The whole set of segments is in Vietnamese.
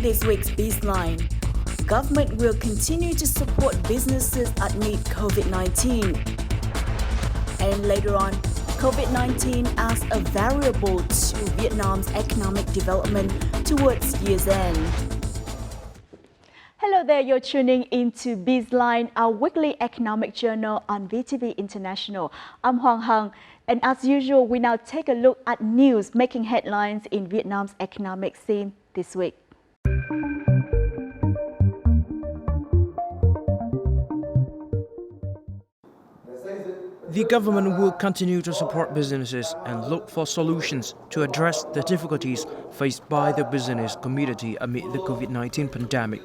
this week's Baseline. Government will continue to support businesses amid COVID-19. And later on, COVID-19 as a variable to Vietnam's economic development towards year's end. Hello there, you're tuning into Baseline, our weekly economic journal on VTV International. I'm Hoàng Hằng, and as usual, we now take a look at news making headlines in Vietnam's economic scene this week. The government will continue to support businesses and look for solutions to address the difficulties faced by the business community amid the COVID-19 pandemic.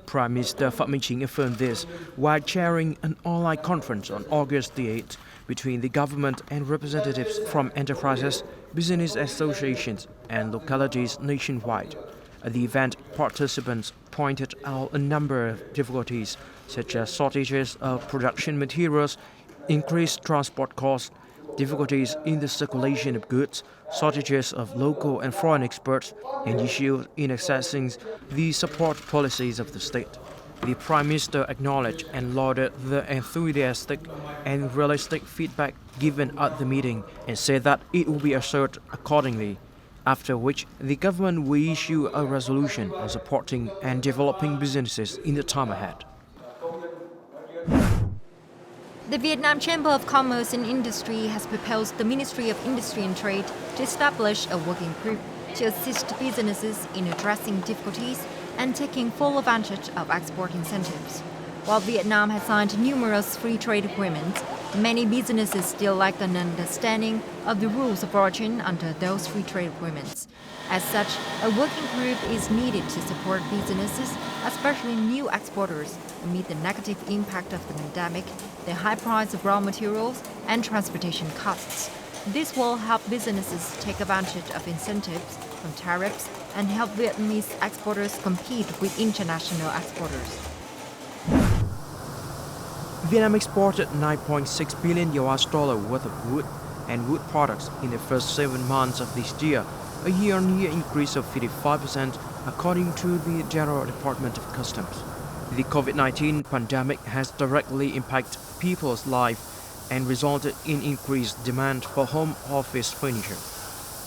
Prime Minister Phạm affirmed this while chairing an online conference on August the 8th between the government and representatives from enterprises, business associations and localities nationwide. At the event, participants pointed out a number of difficulties such as shortages of production materials, increased transport costs, difficulties in the circulation of goods, shortages of local and foreign experts, and issues in accessing the support policies of the state. The Prime Minister acknowledged and lauded the enthusiastic and realistic feedback given at the meeting and said that it will be assured accordingly, after which the government will issue a resolution on supporting and developing businesses in the time ahead. The Vietnam Chamber of Commerce and Industry has proposed the Ministry of Industry and Trade to establish a working group to assist businesses in addressing difficulties and taking full advantage of export incentives. While Vietnam has signed numerous free trade agreements, many businesses still lack an understanding of the rules of origin under those free trade agreements. As such, a working group is needed to support businesses, especially new exporters, amid the negative impact of the pandemic, the high price of raw materials, and transportation costs. This will help businesses take advantage of incentives from tariffs and help Vietnamese exporters compete with international exporters. Vietnam exported $9.6 billion worth of wood and wood products in the first 7 months of this year, a year-on-year increase of 55% according to the General Department of Customs. The COVID-19 pandemic has directly impacted people's lives and resulted in increased demand for home office furniture,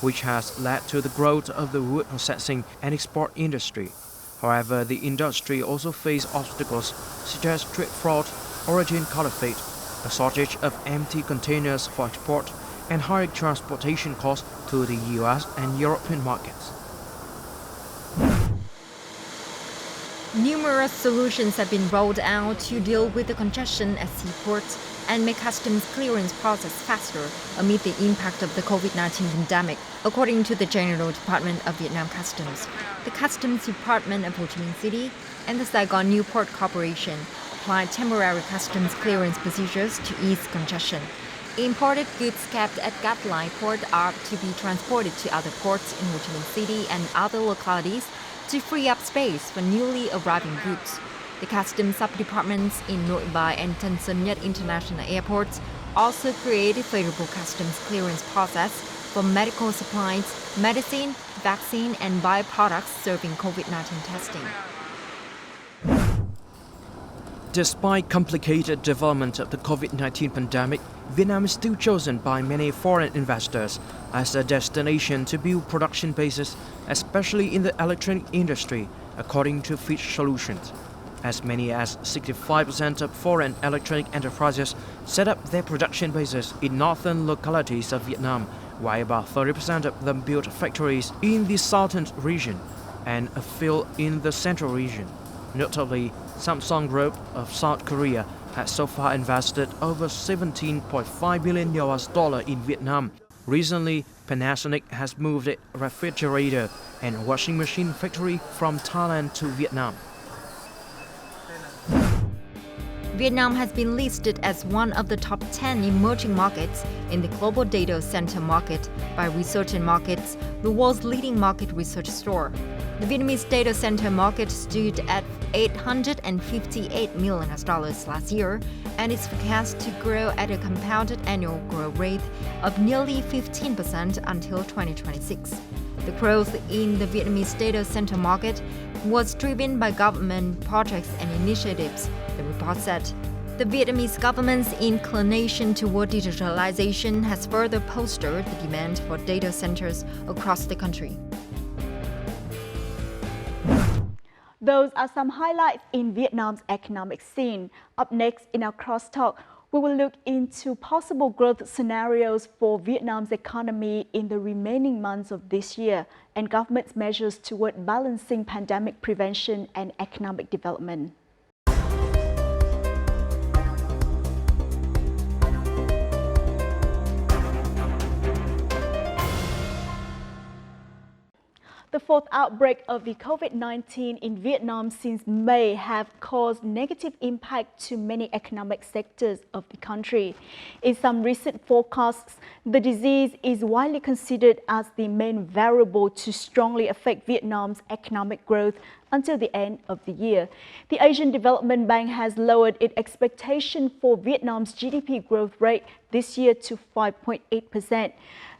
which has led to the growth of the wood processing and export industry. However, the industry also faced obstacles such as trade fraud, origin counterfeit, a shortage of empty containers for export, and higher transportation costs to the US and European markets. Numerous solutions have been rolled out to deal with the congestion at seaports and make customs clearance process faster amid the impact of the COVID-19 pandemic, according to the General Department of Vietnam Customs. The Customs Department of Ho Chi Minh City and the Saigon Newport Corporation applied temporary customs clearance procedures to ease congestion. Imported goods kept at Gat Lai Port are to be transported to other ports in Ho Chi Minh City and other localities to free up space for newly arriving goods. The customs sub-departments in Nội Bài and Tân Sơn Nhất international airports also created favorable customs clearance process for medical supplies, medicine, vaccine, and bioproducts serving COVID-19 testing. Despite complicated development of the COVID-19 pandemic, Vietnam is still chosen by many foreign investors as a destination to build production bases, especially in the electronic industry, according to Fitch Solutions. As many as 65% of foreign electronic enterprises set up their production bases in northern localities of Vietnam, while about 30% of them built factories in the southern region and a few in the central region. Notably, Samsung Group of South Korea has so far invested over $17.5 billion in Vietnam. Recently, Panasonic has moved its refrigerator and washing machine factory from Thailand to Vietnam. Vietnam has been listed as one of the top 10 emerging markets in the global data center market by Research and Markets, the world's leading market research store. The Vietnamese data center market stood at $858 million last year and is forecast to grow at a compounded annual growth rate of nearly 15% until 2026. The growth in the Vietnamese data center market was driven by government projects and initiatives, the report said. The Vietnamese government's inclination toward digitalization has further bolstered the demand for data centers across the country. Those are some highlights in Vietnam's economic scene. Up next in our crosstalk, we will look into possible growth scenarios for Vietnam's economy in the remaining months of this year and government's measures toward balancing pandemic prevention and economic development. The fourth outbreak of the COVID-19 in Vietnam since May have caused negative impact to many economic sectors of the country. In some recent forecasts, the disease is widely considered as the main variable to strongly affect Vietnam's economic growth until the end of the year. The Asian Development Bank has lowered its expectation for Vietnam's GDP growth rate this year to 5.8%.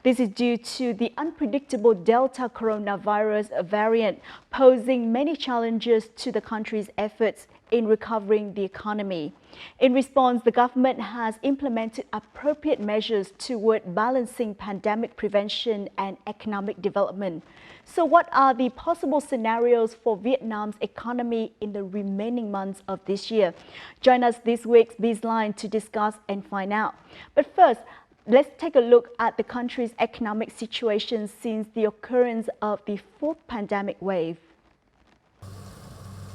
This is due to the unpredictable Delta coronavirus variant posing many challenges to the country's efforts in recovering the economy. In response, the government has implemented appropriate measures toward balancing pandemic prevention and economic development. So what are the possible scenarios for Vietnam's economy in the remaining months of this year? Join us this week's BizLine to discuss and find out. But first, let's take a look at the country's economic situation since the occurrence of the fourth pandemic wave.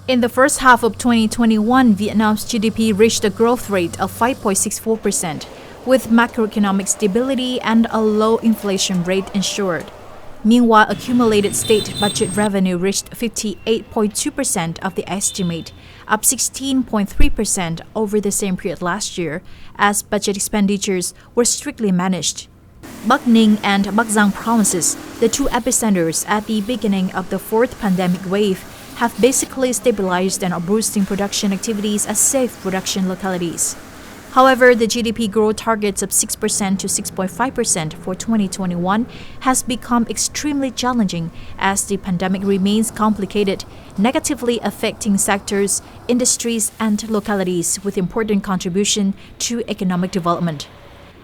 In the first half of 2021, Vietnam's GDP reached a growth rate of 5.64%, with macroeconomic stability and a low inflation rate ensured. Meanwhile, accumulated state budget revenue reached 58.2% of the estimate, up 16.3% over the same period last year, as budget expenditures were strictly managed. Bắc Ninh and Bắc Giang provinces, the two epicenters at the beginning of the fourth pandemic wave, have basically stabilized and are boosting production activities as safe production localities. However, the GDP growth targets of 6% to 6.5% for 2021 has become extremely challenging as the pandemic remains complicated, negatively affecting sectors, industries, and localities with important contribution to economic development.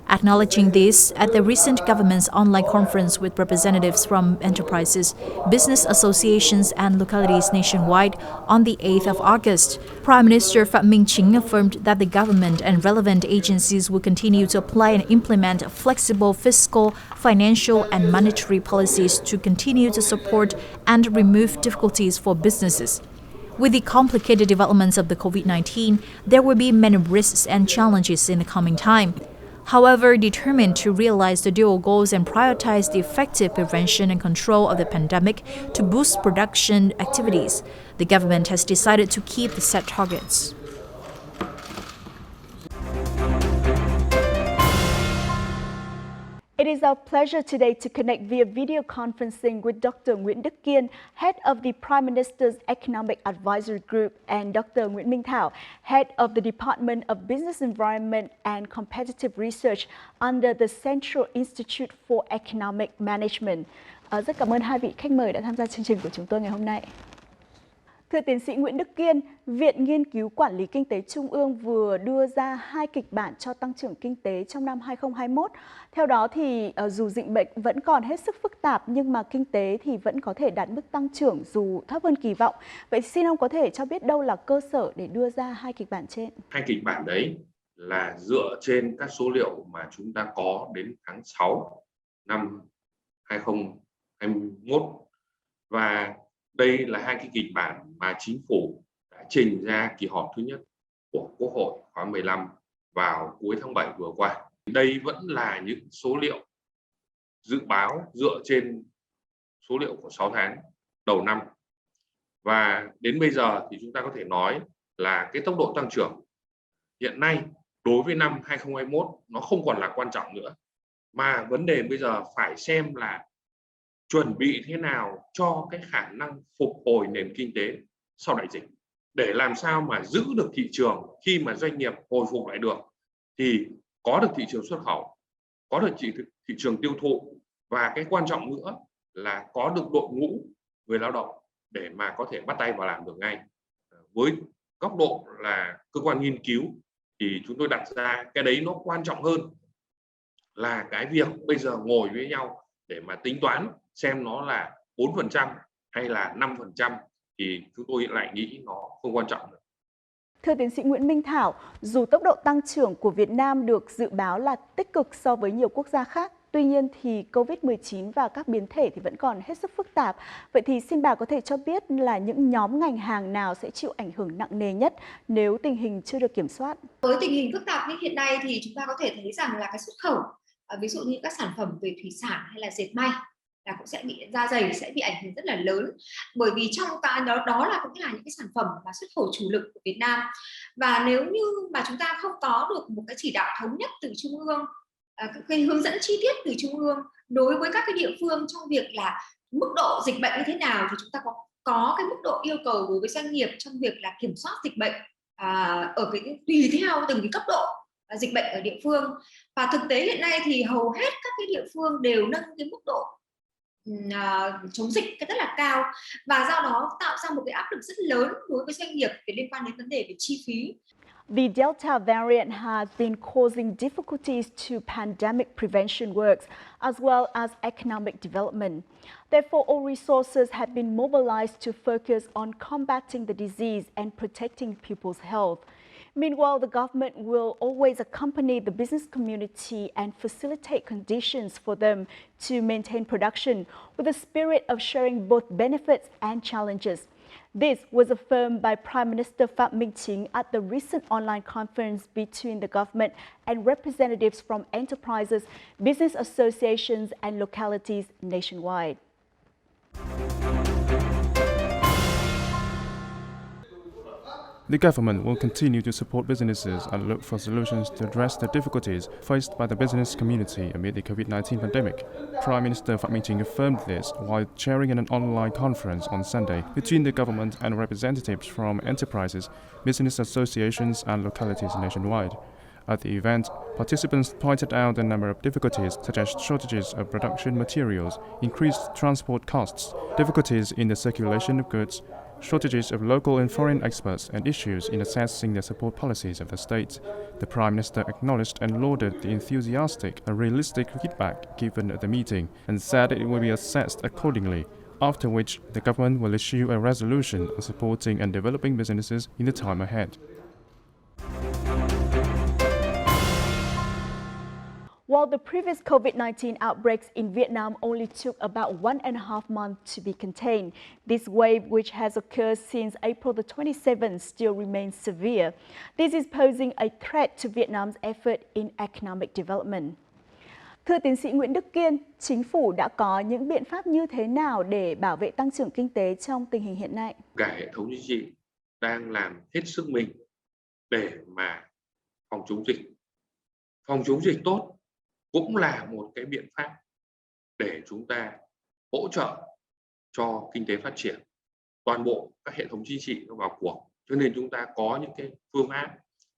Acknowledging this, at the recent government's online conference with representatives from enterprises, business associations, and localities nationwide on the 8th of August, Prime Minister Phạm Minh Chính affirmed that the government and relevant agencies will continue to apply and implement flexible fiscal, financial, and monetary policies to continue to support and remove difficulties for businesses. With the complicated developments of the COVID-19, there will be many risks and challenges in the coming time. However, determined to realize the dual goals and prioritize the effective prevention and control of the pandemic to boost production activities, the government has decided to keep the set targets. It is our pleasure today to connect via video conferencing with Dr. Nguyễn Đức Kiên, Head of the Prime Minister's Economic Advisory Group, and Dr. Nguyễn Minh Thảo, Head of the Department of Business Environment and Competitive Research under the Central Institute for Economic Management. Rất cảm ơn hai vị khách mời đã tham gia chương trình của chúng tôi ngày hôm nay. Thưa tiến sĩ Nguyễn Đức Kiên, Viện Nghiên cứu Quản lý Kinh tế Trung ương vừa đưa ra 2 kịch bản cho tăng trưởng kinh tế trong năm 2021. Theo đó thì dù dịch bệnh vẫn còn hết sức phức tạp nhưng mà kinh tế thì vẫn có thể đạt mức tăng trưởng dù thấp hơn kỳ vọng. Vậy xin ông có thể cho biết đâu là cơ sở để đưa ra 2 kịch bản trên? 2 kịch bản đấy là dựa trên các số liệu mà chúng ta có đến tháng 6 năm 2021 và đây là 2 cái kịch bản mà chính phủ đã trình ra kỳ họp thứ nhất của Quốc hội khóa 15 vào cuối tháng 7 vừa qua. Đây vẫn là những số liệu dự báo dựa trên số liệu của 6 tháng đầu năm. Và đến bây giờ thì chúng ta có thể nói là cái tốc độ tăng trưởng hiện nay đối với năm 2021 nó không còn là quan trọng nữa. Mà vấn đề bây giờ phải xem là chuẩn bị thế nào cho cái khả năng phục hồi nền kinh tế sau đại dịch để làm sao mà giữ được thị trường khi mà doanh nghiệp hồi phục lại được thì có được thị trường xuất khẩu, có được thị trường tiêu thụ và cái quan trọng nữa là có được đội ngũ người lao động để mà có thể bắt tay vào làm được ngay. Với góc độ là cơ quan nghiên cứu thì chúng tôi đặt ra cái đấy nó quan trọng hơn là cái việc bây giờ ngồi với nhau để mà tính toán xem nó là 4% hay là 5% thì chúng tôi lại nghĩ nó không quan trọng nữa. Thưa tiến sĩ Nguyễn Minh Thảo, dù tốc độ tăng trưởng của Việt Nam được dự báo là tích cực so với nhiều quốc gia khác, tuy nhiên thì COVID-19 và các biến thể thì vẫn còn hết sức phức tạp. Vậy thì xin bà có thể cho biết là những nhóm ngành hàng nào sẽ chịu ảnh hưởng nặng nề nhất nếu tình hình chưa được kiểm soát? Với tình hình phức tạp như hiện nay thì chúng ta có thể thấy rằng là cái xuất khẩu, ví dụ như các sản phẩm về thủy sản hay là dệt may là cũng sẽ bị, da giày sẽ bị ảnh hưởng rất là lớn, bởi vì trong cái đó là cũng là những cái sản phẩm mà xuất khẩu chủ lực của Việt Nam. Và nếu như mà chúng ta không có được một cái chỉ đạo thống nhất từ trung ương, cái hướng dẫn chi tiết từ trung ương đối với các cái địa phương trong việc là mức độ dịch bệnh như thế nào, thì chúng ta có cái mức độ yêu cầu đối với doanh nghiệp trong việc là kiểm soát dịch bệnh ở cái tùy theo từng cái cấp độ dịch bệnh ở địa phương. Và thực tế hiện nay thì hầu hết các cái địa phương đều nâng cái mức độ chống dịch rất là cao, và do đó tạo ra một cái áp lực rất lớn đối với doanh nghiệp liên quan đến vấn đề về chi phí. The Delta variant has been causing difficulties to pandemic prevention works as well as economic development. Therefore, all resources have been mobilized to focus on combating the disease and protecting people's health. Meanwhile, the government will always accompany the business community and facilitate conditions for them to maintain production with a spirit of sharing both benefits and challenges. This was affirmed by Prime Minister Phạm Minh Chính at the recent online conference between the government and representatives from enterprises, business associations and localities nationwide. The government will continue to support businesses and look for solutions to address the difficulties faced by the business community amid the COVID-19 pandemic. Prime Minister Phạm Minh Chính affirmed this while chairing an online conference on Sunday between the government and representatives from enterprises, business associations and localities nationwide. At the event, participants pointed out a number of difficulties such as shortages of production materials, increased transport costs, difficulties in the circulation of goods, shortages of local and foreign experts, and issues in assessing the support policies of the state. The Prime Minister acknowledged and lauded the enthusiastic and realistic feedback given at the meeting and said it will be assessed accordingly, after which the government will issue a resolution on supporting and developing businesses in the time ahead. While the previous COVID-19 outbreaks in Vietnam only took about 1.5 months to be contained, this wave, which has occurred since April the 27th, still remains severe. This is posing a threat to Vietnam's effort in economic development. Thưa tiến sĩ Nguyễn Đức Kiên, chính phủ đã có những biện pháp như thế nào để bảo vệ tăng trưởng kinh tế trong tình hình hiện nay? Cả hệ thống chính trị đang làm hết sức mình để mà phòng chống dịch. Phòng chống dịch tốt cũng là một cái biện pháp để chúng ta hỗ trợ cho kinh tế phát triển. Toàn bộ các hệ thống chính trị nó vào cuộc, cho nên chúng ta có những cái phương án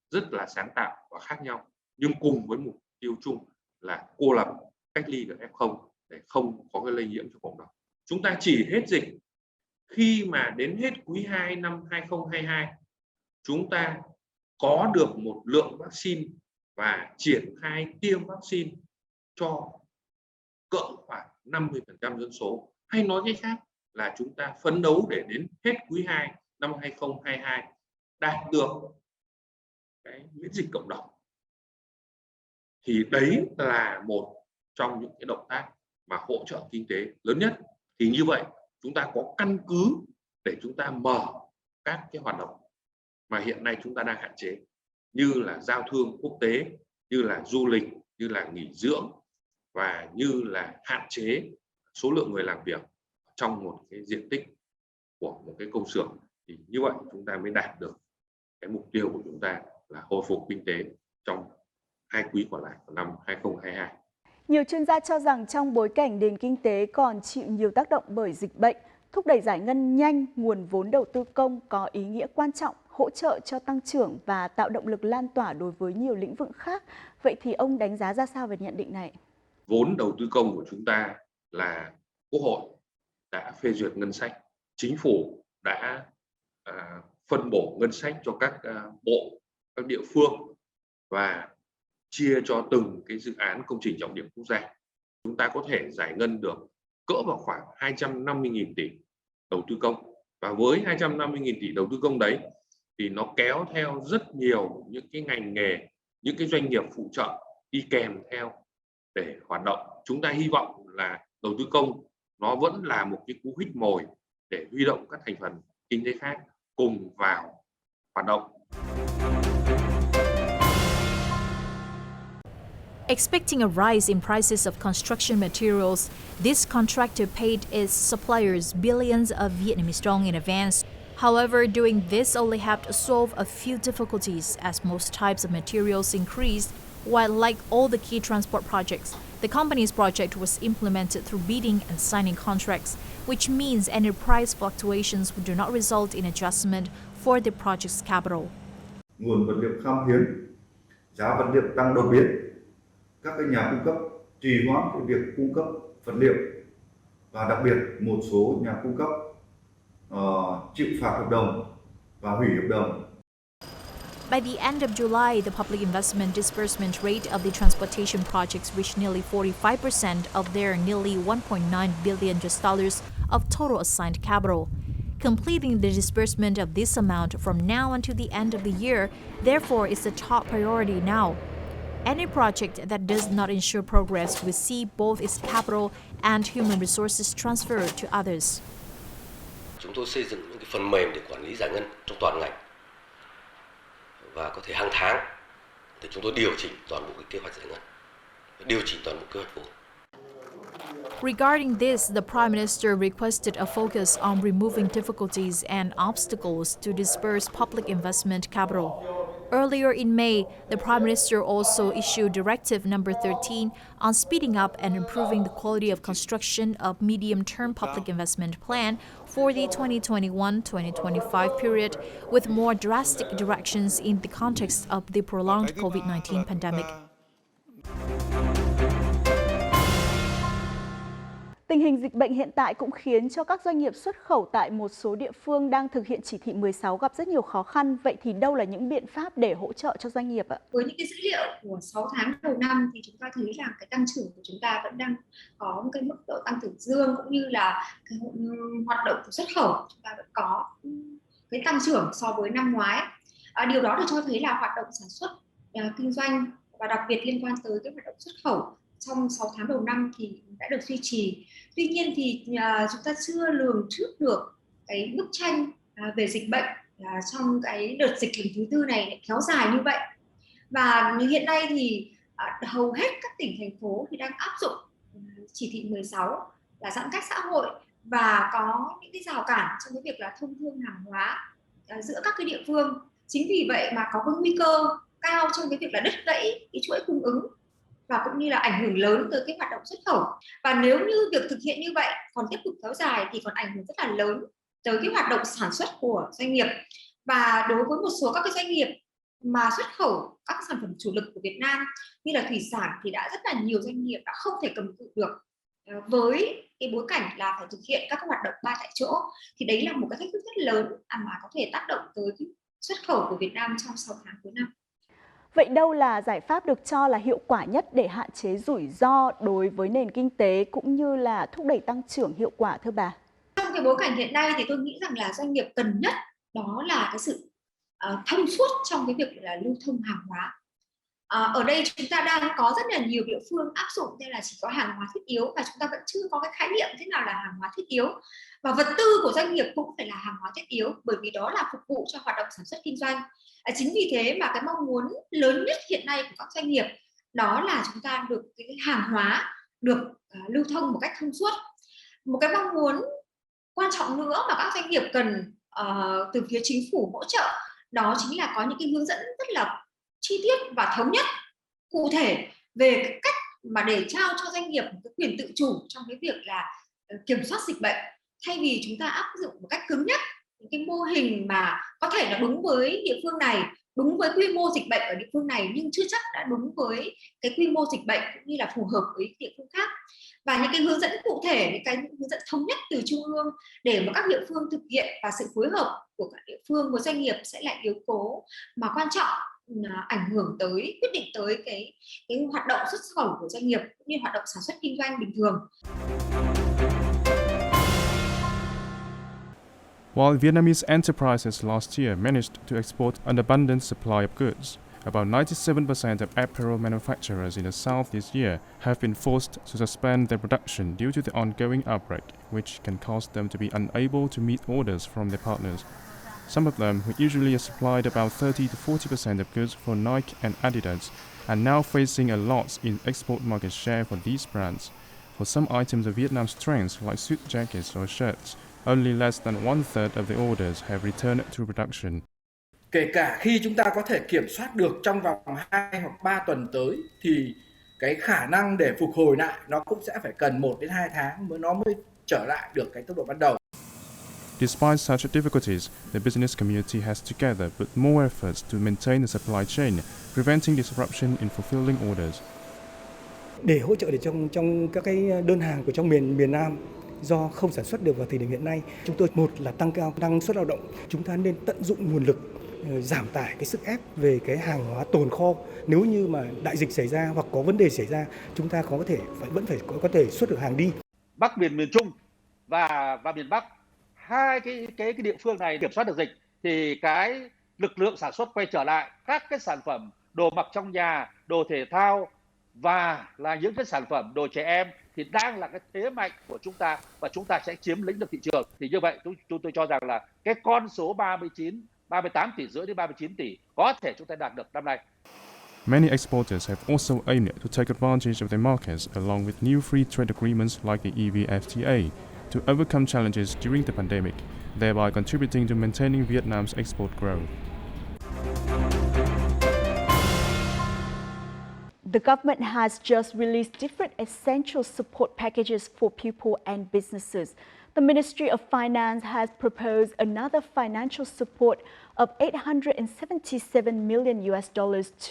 rất là sáng tạo và khác nhau, nhưng cùng với mục tiêu chung là cô lập, cách ly được F0 để không có cái lây nhiễm cho cộng đồng. Chúng ta chỉ hết dịch khi mà đến hết quý 2 năm 2022 chúng ta có được một lượng vaccine và triển khai tiêm vaccine cho cỡ khoảng 50% dân số. Hay nói cách khác là chúng ta phấn đấu để đến hết quý 2 năm 2022 đạt được cái miễn dịch cộng đồng. Thì đấy là một trong những cái động tác mà hỗ trợ kinh tế lớn nhất. Thì như vậy chúng ta có căn cứ để chúng ta mở các cái hoạt động mà hiện nay chúng ta đang hạn chế, như là giao thương quốc tế, như là du lịch, như là nghỉ dưỡng, và như là hạn chế số lượng người làm việc trong một cái diện tích của một cái công xưởng. Thì như vậy chúng ta mới đạt được cái mục tiêu của chúng ta là hồi phục kinh tế trong 2 quý còn lại của năm 2022. Nhiều chuyên gia cho rằng trong bối cảnh nền kinh tế còn chịu nhiều tác động bởi dịch bệnh, thúc đẩy giải ngân nhanh nguồn vốn đầu tư công có ý nghĩa quan trọng, hỗ trợ cho tăng trưởng và tạo động lực lan tỏa đối với nhiều lĩnh vực khác. Vậy thì ông đánh giá ra sao về nhận định này? Vốn đầu tư công của chúng ta là Quốc hội đã phê duyệt ngân sách chính phủ đã phân bổ ngân sách cho các bộ, các địa phương và chia cho từng cái dự án công trình trọng điểm quốc gia. Chúng ta có thể giải ngân được cỡ vào khoảng 250.000 tỷ đầu tư công. Và với 250.000 tỷ đầu tư công đấy thì nó kéo theo rất nhiều những cái ngành nghề, những cái doanh nghiệp phụ trợ đi kèm theo để hoạt động. Chúng ta hy vọng là đầu tư công nó vẫn là một cái cú hích mồi để huy động các thành phần kinh tế khác cùng vào hoạt động. Expecting a rise in prices of construction materials, this contractor paid its suppliers billions of Vietnamese dong in advance. However, doing this only helped solve a few difficulties as most types of materials increased, while like all the key transport projects, the company's project was implemented through bidding and signing contracts, which means any price fluctuations do not result in adjustment for the project's capital. Nguồn vật liệu khan hiếm, giá vật liệu tăng đột biến. Các cái nhà cung cấp trì hoãn cái việc cung cấp vật liệu và đặc biệt một số nhà cung cấp chịu phạt hợp đồng và hủy hợp đồng. By the end of July, the public investment disbursement rate of the transportation projects reached nearly 45% of their nearly $1.9 billion of total assigned capital. Completing the disbursement of this amount from now until the end of the year, therefore, is the top priority now. Any project that does not ensure progress will see both its capital and human resources transferred to others. Chúng tôi xây dựng những cái phần mềm để quản lý giải ngân trong toàn ngành. Và có thể hàng tháng thì chúng tôi điều chỉnh toàn bộ cái kế hoạch giải ngân, điều chỉnh toàn bộ kế hoạch vốn. Regarding this, the Prime Minister requested a focus on removing difficulties and obstacles to disperse public investment capital. Earlier in May, the Prime Minister also issued Directive Number 13 on speeding up and improving the quality of construction of medium-term public investment plan for the 2021-2025 period, with more drastic directions in the context of the prolonged COVID-19 pandemic. Tình hình dịch bệnh hiện tại cũng khiến cho các doanh nghiệp xuất khẩu tại một số địa phương đang thực hiện chỉ thị 16 gặp rất nhiều khó khăn. Vậy thì đâu là những biện pháp để hỗ trợ cho doanh nghiệp ạ? Với những cái dữ liệu của 6 tháng đầu năm thì chúng ta thấy là cái tăng trưởng của chúng ta vẫn đang có một cái mức độ tăng trưởng dương, cũng như là cái hoạt động của xuất khẩu chúng ta vẫn có cái tăng trưởng so với năm ngoái. Điều đó được cho thấy là hoạt động sản xuất, kinh doanh và đặc biệt liên quan tới cái hoạt động xuất khẩu trong 6 tháng đầu năm thì đã được duy trì. Tuy nhiên thì chúng ta chưa lường trước được cái bức tranh về dịch bệnh trong cái đợt dịch lần thứ tư này kéo dài như vậy. Và hiện nay thì hầu hết các tỉnh, thành phố thì đang áp dụng chỉ thị 16 là giãn cách xã hội và có những cái rào cản trong cái việc là thông thương hàng hóa giữa các cái địa phương. Chính vì vậy mà có cái nguy cơ cao trong cái việc là đứt gãy cái chuỗi cung ứng và cũng như là ảnh hưởng lớn tới cái hoạt động xuất khẩu. Và nếu như việc thực hiện như vậy còn tiếp tục kéo dài thì còn ảnh hưởng rất là lớn tới cái hoạt động sản xuất của doanh nghiệp. Và đối với một số các cái doanh nghiệp mà xuất khẩu các sản phẩm chủ lực của Việt Nam như là thủy sản thì đã rất là nhiều doanh nghiệp đã không thể cầm cự được với cái bối cảnh là phải thực hiện các hoạt động 3 tại chỗ. Thì đấy là một cái thách thức rất lớn mà có thể tác động tới cái xuất khẩu của Việt Nam trong 6 tháng cuối năm. Vậy đâu là giải pháp được cho là hiệu quả nhất để hạn chế rủi ro đối với nền kinh tế cũng như là thúc đẩy tăng trưởng hiệu quả thưa bà? Trong cái bối cảnh hiện nay thì tôi nghĩ rằng là doanh nghiệp cần nhất đó là cái sự thông suốt trong cái việc là lưu thông hàng hóa. Ở đây chúng ta đang có rất là nhiều địa phương áp dụng nên là chỉ có hàng hóa thiết yếu và chúng ta vẫn chưa có cái khái niệm thế nào là hàng hóa thiết yếu. Và vật tư của doanh nghiệp cũng phải là hàng hóa thiết yếu bởi vì đó là phục vụ cho hoạt động sản xuất kinh doanh. Chính vì thế mà cái mong muốn lớn nhất hiện nay của các doanh nghiệp đó là chúng ta được cái hàng hóa được lưu thông một cách thông suốt. Một cái mong muốn quan trọng nữa mà các doanh nghiệp cần từ phía chính phủ hỗ trợ đó chính là có những cái hướng dẫn rất là chi tiết và thống nhất cụ thể về cái cách mà để trao cho doanh nghiệp một cái quyền tự chủ trong cái việc là kiểm soát dịch bệnh, thay vì chúng ta áp dụng một cách cứng nhắc những cái mô hình mà có thể là đúng với địa phương này, đúng với quy mô dịch bệnh ở địa phương này nhưng chưa chắc đã đúng với cái quy mô dịch bệnh cũng như là phù hợp với địa phương khác. và những cái hướng dẫn cụ thể, những cái hướng dẫn thống nhất từ trung ương để mà các địa phương thực hiện, và sự phối hợp của các địa phương với doanh nghiệp sẽ là yếu tố mà quan trọng ảnh hưởng tới, quyết định tới cái hoạt động xuất khẩu của doanh nghiệp cũng như hoạt động sản xuất kinh doanh bình thường. While Vietnamese enterprises last year managed to export an abundant supply of goods, about 97% of apparel manufacturers in the South this year have been forced to suspend their production due to the ongoing outbreak, which can cause them to be unable to meet orders from their partners. Some of them, who usually supplied about 30 to 40% of goods for Nike and Adidas, are now facing a loss in export market share for these brands. For some items of Vietnam's strengths, like suit jackets or shirts, only less than one-third of the orders have returned to production. Kể cả khi chúng ta có thể kiểm soát được trong vòng 2 hoặc 3 tuần tới thì cái khả năng để phục hồi lại nó cũng sẽ phải cần 1 đến 2 tháng mới trở lại được cái tốc độ ban đầu. Despite such difficulties, the business community has together put more efforts to maintain the supply chain, preventing disruption in fulfilling orders. Để hỗ trợ trong các cái đơn hàng của trong miền Nam do không sản xuất được vào thời điểm hiện nay, chúng tôi một là tăng cao năng suất lao động, chúng ta nên tận dụng nguồn lực, giảm tải cái sức ép về cái hàng hóa tồn kho. Nếu như mà đại dịch xảy ra hoặc có vấn đề xảy ra, chúng ta vẫn phải có thể xuất được hàng đi. Bắc miền Trung và miền Bắc, hai cái địa phương này kiểm soát được dịch thì cái lực lượng sản xuất quay trở lại, các cái sản phẩm đồ mặc trong nhà, đồ thể thao và là những cái sản phẩm đồ trẻ em thì đang là cái thế mạnh của chúng ta và chúng ta sẽ chiếm lĩnh được thị trường. Thì như vậy chúng tôi cho rằng là cái con số 38 tỷ rưỡi đến 39 tỷ có thể chúng ta đạt được năm nay. Many exporters have also aimed to take advantage of their markets along with new free trade agreements like the EVFTA to overcome challenges during the pandemic, thereby contributing to maintaining Vietnam's export growth. The government has just released different essential support packages for people and businesses. The Ministry of Finance has proposed another financial support of $877 million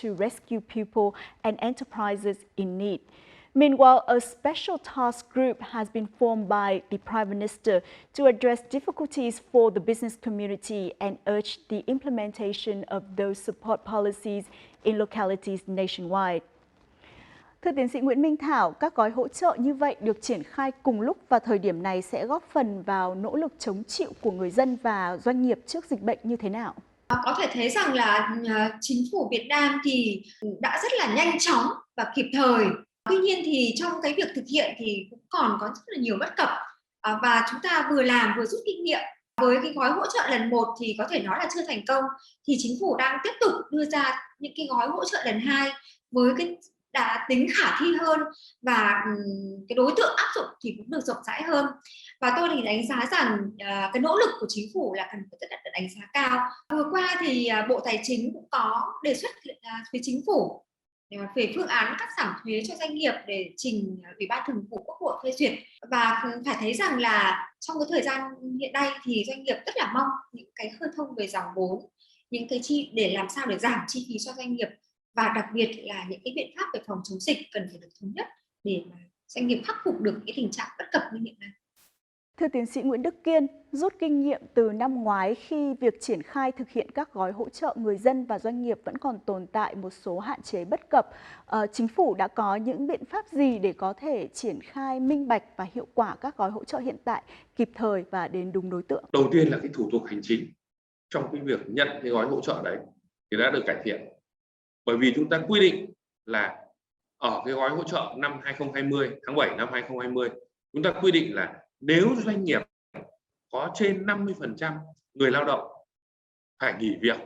to rescue people and enterprises in need. Meanwhile, a special task group has been formed by the Prime Minister to address difficulties for the business community and urge the implementation of those support policies in localities nationwide. Thưa tiến sĩ Nguyễn Minh Thảo, các gói hỗ trợ như vậy được triển khai cùng lúc và thời điểm này sẽ góp phần vào nỗ lực chống chịu của người dân và doanh nghiệp trước dịch bệnh như thế nào? Có thể thấy rằng là chính phủ Việt Nam thì đã rất là nhanh chóng và kịp thời. Tuy nhiên thì trong cái việc thực hiện thì cũng còn có rất là nhiều bất cập và chúng ta vừa làm vừa rút kinh nghiệm. Với cái gói hỗ trợ lần 1 thì có thể nói là chưa thành công, thì chính phủ đang tiếp tục đưa ra những cái gói hỗ trợ lần 2 với cái đã tính khả thi hơn và cái đối tượng áp dụng thì cũng được rộng rãi hơn. Và tôi thì đánh giá rằng cái nỗ lực của chính phủ là cần phải được đánh giá cao. Vừa qua thì Bộ Tài chính cũng có đề xuất với chính phủ về phương án cắt giảm thuế cho doanh nghiệp để trình Ủy ban Thường vụ Quốc hội phê duyệt. Và phải thấy rằng là trong cái thời gian hiện nay thì doanh nghiệp rất là mong những cái khơi thông về dòng vốn, những cái chi để làm sao để giảm chi phí cho doanh nghiệp, và đặc biệt là những cái biện pháp về phòng chống dịch cần phải được thống nhất để mà doanh nghiệp khắc phục được cái tình trạng bất cập như hiện nay. Thưa tiến sĩ Nguyễn Đức Kiên, rút kinh nghiệm từ năm ngoái khi việc triển khai thực hiện các gói hỗ trợ người dân và doanh nghiệp vẫn còn tồn tại một số hạn chế bất cập, chính phủ đã có những biện pháp gì để có thể triển khai minh bạch và hiệu quả các gói hỗ trợ hiện tại kịp thời và đến đúng đối tượng? Đầu tiên là cái thủ tục hành chính trong cái việc nhận cái gói hỗ trợ đấy thì đã được cải thiện. Bởi vì chúng ta quy định là ở cái gói hỗ trợ năm 2020, tháng 7 năm 2020, chúng ta quy định là nếu doanh nghiệp có trên 50% người lao động phải nghỉ việc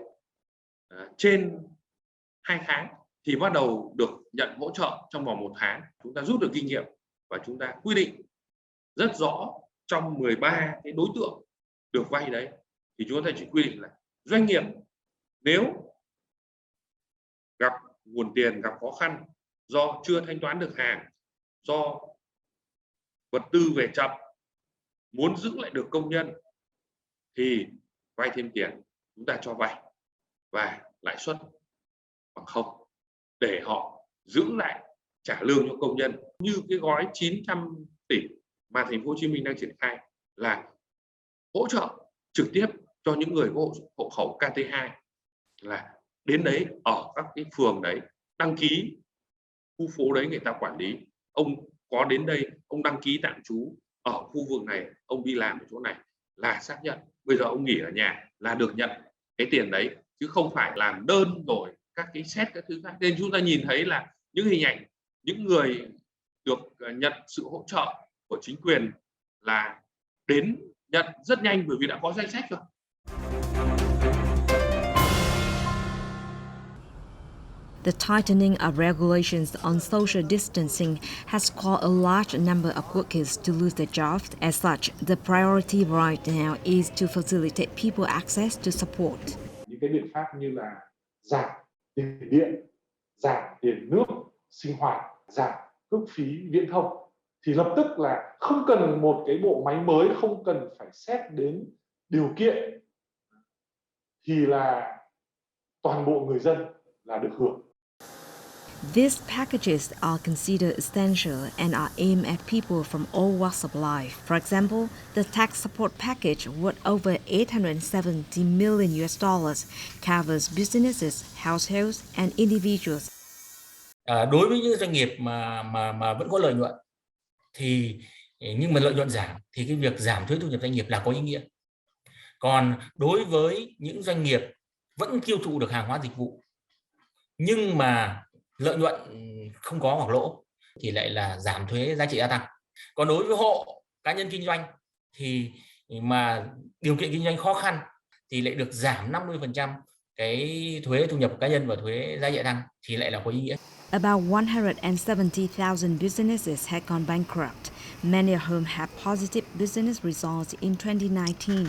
trên 2 tháng thì bắt đầu được nhận hỗ trợ trong vòng 1 tháng. Chúng ta rút được kinh nghiệm và chúng ta quy định rất rõ trong 13 cái đối tượng được vay đấy thì chúng ta chỉ quy định là doanh nghiệp nếu gặp nguồn tiền, gặp khó khăn do chưa thanh toán được hàng, do vật tư về chậm, muốn giữ lại được công nhân thì vay thêm tiền, chúng ta cho vay và lãi suất bằng 0 để họ giữ lại trả lương cho công nhân, như cái gói 900 tỷ mà thành phố Hồ Chí Minh đang triển khai là hỗ trợ trực tiếp cho những người có hộ khẩu KT2, là đến đấy ở các cái phường đấy đăng ký, khu phố đấy người ta quản lý, ông có đến đây ông đăng ký tạm trú ở khu vực này, ông đi làm ở chỗ này là xác nhận bây giờ ông nghỉ ở nhà là được nhận cái tiền đấy, chứ không phải làm đơn rồi các cái xét các thứ khác. Nên chúng ta nhìn thấy là những hình ảnh những người được nhận sự hỗ trợ của chính quyền là đến nhận rất nhanh bởi vì đã có danh sách rồi. The tightening of regulations on social distancing has caused a large number of workers to lose their jobs. As such, the priority right now is to facilitate people access to support. Những cái biện pháp như là giảm tiền điện, giảm tiền nước, sinh hoạt, giảm cước phí viễn thông thì lập tức là không cần một cái bộ máy mới, không cần phải xét đến điều kiện thì là toàn bộ người dân là được hưởng. These packages are considered essential and are aimed at people from all walks of life. For example, the tax support package worth over $870 million covers businesses, households and individuals. Đối với những doanh nghiệp mà vẫn có lợi nhuận thì nhưng mà lợi nhuận giảm thì cái việc giảm thuế thu nhập doanh nghiệp là có ý nghĩa. Còn đối với những doanh nghiệp vẫn tiêu thụ được hàng hóa dịch vụ nhưng mà lợi nhuận không có hoặc lỗ thì lại là giảm thuế giá trị gia tăng. Còn đối với hộ cá nhân kinh doanh thì mà điều kiện kinh doanh khó khăn thì lại được giảm 50% cái thuế thu nhập cá nhân và thuế giá trị tăng thì lại là có ý nghĩa. About 170,000 businesses had gone bankrupt, many of whom had positive business results in 2019.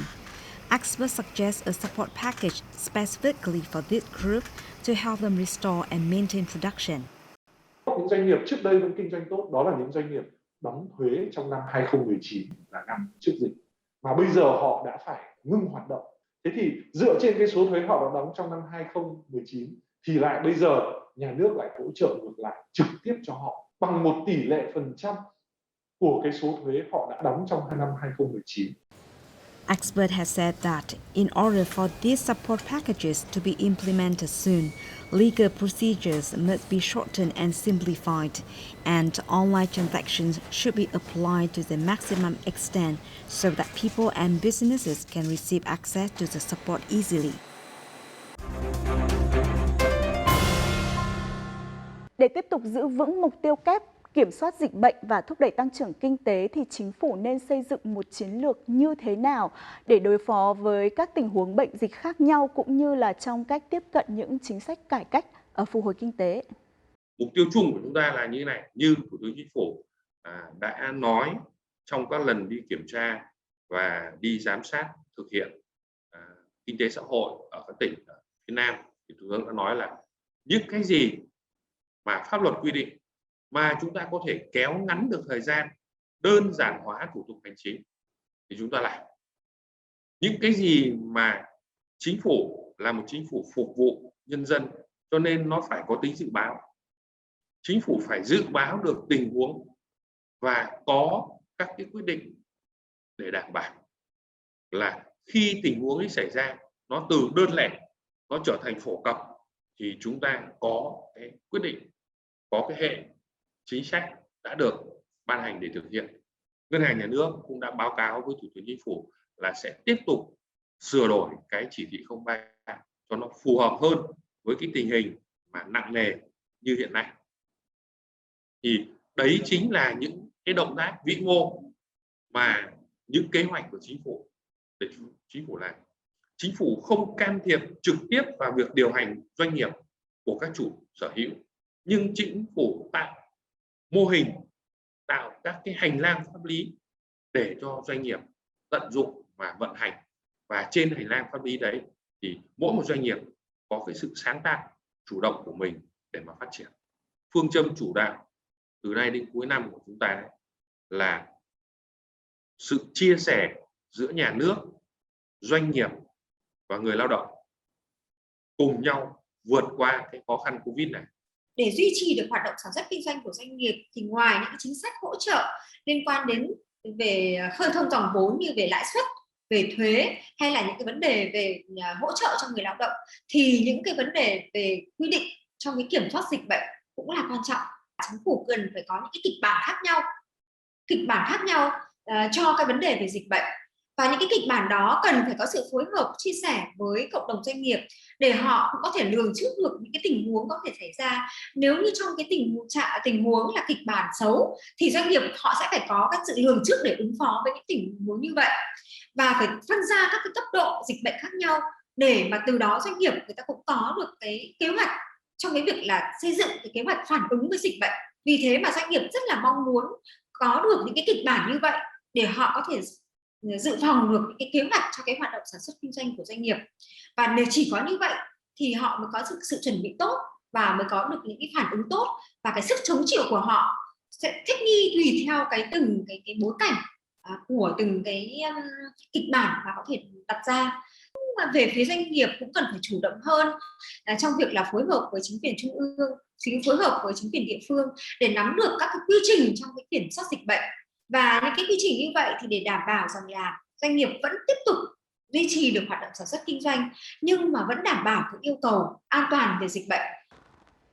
Experts suggest a support package specifically for this group to help them restore and maintain production. Những doanh nghiệp trước đây vẫn kinh doanh tốt, đó là những doanh nghiệp đóng thuế trong năm 2019 là năm trước dịch, mà bây giờ họ đã phải ngưng hoạt động. Thế thì dựa trên cái số thuế họ đã đóng trong năm 2019 thì lại bây giờ nhà nước lại hỗ trợ ngược lại trực tiếp cho họ bằng một tỷ lệ phần trăm của cái số thuế họ đã đóng trong năm 2019. Experts have said that in order for these support packages to be implemented soon, legal procedures must be shortened and simplified, and online transactions should be applied to the maximum extent so that people and businesses can receive access to the support easily. Để tiếp tục giữ vững mục tiêu kép kiểm soát dịch bệnh và thúc đẩy tăng trưởng kinh tế thì chính phủ nên xây dựng một chiến lược như thế nào để đối phó với các tình huống bệnh dịch khác nhau cũng như là trong cách tiếp cận những chính sách cải cách ở phục hồi kinh tế. Mục tiêu chung của chúng ta là như thế này, như Thủ tướng Chính phủ đã nói trong các lần đi kiểm tra và đi giám sát thực hiện kinh tế xã hội ở các tỉnh ở phía Nam, thì Thủ tướng đã nói là những cái gì mà pháp luật quy định mà chúng ta có thể kéo ngắn được thời gian, đơn giản hóa thủ tục hành chính thì chúng ta làm. Những cái gì mà chính phủ là một chính phủ phục vụ nhân dân cho nên nó phải có tính dự báo. Chính phủ phải dự báo được tình huống và có các cái quyết định để đảm bảo là khi tình huống ấy xảy ra nó từ đơn lẻ nó trở thành phổ cập thì chúng ta có cái quyết định, có cái hệ chính sách đã được ban hành để thực hiện. Ngân hàng Nhà nước cũng đã báo cáo với Thủ tướng Chính phủ là sẽ tiếp tục sửa đổi cái chỉ thị 03 cho nó phù hợp hơn với cái tình hình mà nặng nề như hiện nay. Thì đấy chính là những cái động tác vĩ mô mà những kế hoạch của chính phủ để chính phủ làm. Chính phủ không can thiệp trực tiếp vào việc điều hành doanh nghiệp của các chủ sở hữu, nhưng chính phủ tạo mô hình, tạo các cái hành lang pháp lý để cho doanh nghiệp tận dụng và vận hành, và trên hành lang pháp lý đấy thì mỗi một doanh nghiệp có cái sự sáng tạo, chủ động của mình để mà phát triển. Phương châm chủ đạo từ nay đến cuối năm của chúng ta đấy là sự chia sẻ giữa nhà nước, doanh nghiệp và người lao động cùng nhau vượt qua cái khó khăn Covid này để duy trì được hoạt động sản xuất kinh doanh của doanh nghiệp thì ngoài những chính sách hỗ trợ liên quan đến về khơi thông dòng vốn như về lãi suất, về thuế hay là những cái vấn đề về hỗ trợ cho người lao động, thì những cái vấn đề về quy định trong cái kiểm soát dịch bệnh cũng là quan trọng. Chính phủ cần phải có những cái kịch bản khác nhau cho cái vấn đề về dịch bệnh, và những cái kịch bản đó cần phải có sự phối hợp chia sẻ với cộng đồng doanh nghiệp để họ cũng có thể lường trước được những cái tình huống có thể xảy ra. Nếu như trong cái tình huống là kịch bản xấu thì doanh nghiệp họ sẽ phải có các sự lường trước để ứng phó với những tình huống như vậy, và phải phân ra các cái cấp độ dịch bệnh khác nhau để mà từ đó doanh nghiệp người ta cũng có được cái kế hoạch trong cái việc là xây dựng cái kế hoạch phản ứng với dịch bệnh. Vì thế mà doanh nghiệp rất là mong muốn có được những cái kịch bản như vậy để họ có thể dự phòng được những cái kế hoạch cho cái hoạt động sản xuất kinh doanh của doanh nghiệp. Và nếu chỉ có như vậy thì họ mới có sự chuẩn bị tốt và mới có được những cái phản ứng tốt, và cái sức chống chịu của họ sẽ thích nghi tùy theo từng cái bối cảnh của từng cái kịch bản mà có thể đặt ra. Mà về phía doanh nghiệp cũng cần phải chủ động hơn trong việc là phối hợp với chính quyền trung ương, phối hợp với chính quyền địa phương để nắm được các cái quy trình trong cái kiểm soát dịch bệnh. Và những cái quy trình như vậy thì để đảm bảo rằng là doanh nghiệp vẫn tiếp tục duy trì được hoạt động sản xuất kinh doanh nhưng mà vẫn đảm bảo các yêu cầu an toàn về dịch bệnh.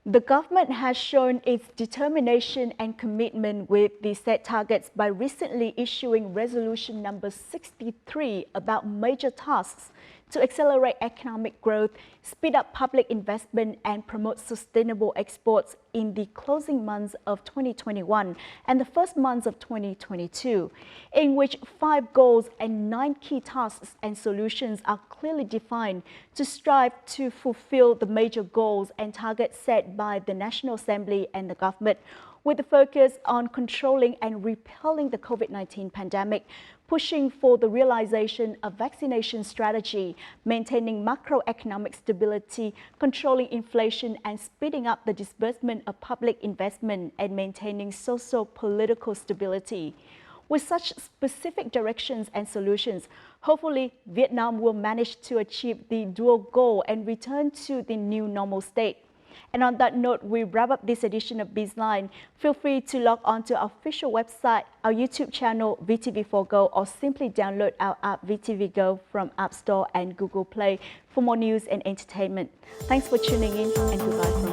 The government has shown its determination and commitment with the set targets by recently issuing resolution number 63 about major tasks to accelerate economic growth, speed up public investment and promote sustainable exports in the closing months of 2021 and the first months of 2022, in which 5 goals and 9 key tasks and solutions are clearly defined to strive to fulfill the major goals and targets set by the National Assembly and the government, with the focus on controlling and repelling the COVID-19 pandemic, pushing for the realization of vaccination strategy, maintaining macroeconomic stability, controlling inflation, and speeding up the disbursement of public investment and maintaining socio-political stability. With such specific directions and solutions, hopefully Vietnam will manage to achieve the dual goal and return to the new normal state. And on that note, we wrap up this edition of BizLine. Feel free to log on to our official website, our YouTube channel, VTV4 Go, or simply download our app VTV Go from App Store and Google Play for more news and entertainment. Thanks for tuning in and goodbye from